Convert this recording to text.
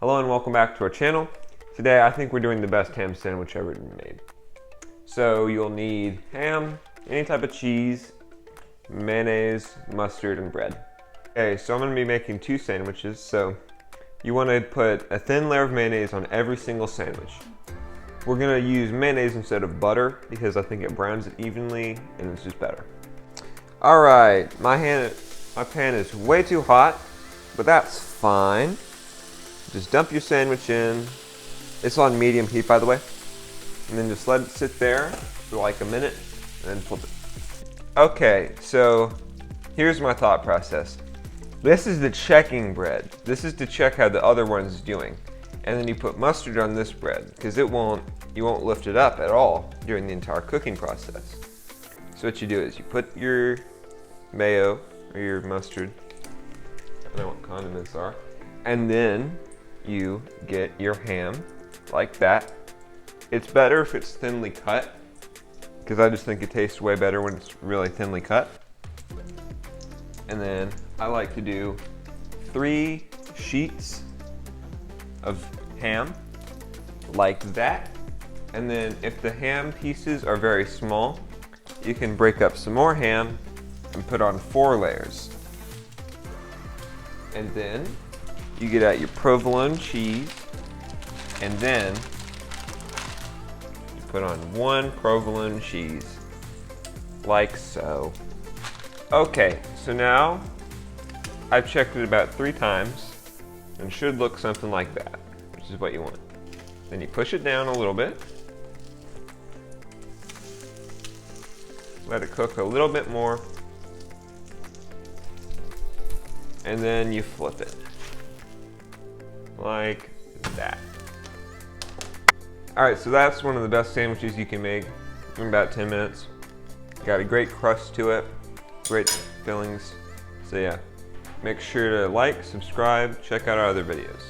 Hello and welcome back to our channel. Today I think we're doing the best ham sandwich ever made. So you'll need ham, any type of cheese, mayonnaise, mustard, and bread. Okay, so I'm going to be making two sandwiches. So you want to put a thin layer of mayonnaise on every single sandwich. We're going to use mayonnaise instead of butter because I think it browns it evenly and it's just better. Alright, my pan is way too hot, but that's fine. Just dump your sandwich in. It's on medium heat, by the way. And then just let it sit there for like a minute and then flip it. Okay, so here's my thought process. This is the checking bread. This is to check how the other one's doing. And then you put mustard on this bread because you won't lift it up at all during the entire cooking process. So what you do is you put your mayo or your mustard, I don't know what condiments are, and then you get your ham like that. It's better if it's thinly cut because I just think it tastes way better when it's really thinly cut. And then I like to do 3 sheets of ham like that. And then if the ham pieces are very small, you can break up some more ham and put on 4 layers. And then you get out your provolone cheese, and then you put on 1 provolone cheese, like so. Okay, so now I've checked it about 3 times and should look something like that, which is what you want. Then you push it down a little bit. Let it cook a little bit more. And then you flip it. Like that. Alright, so that's one of the best sandwiches you can make in about 10 minutes. Got a great crust to it, great fillings. So yeah, make sure to like, subscribe, check out our other videos.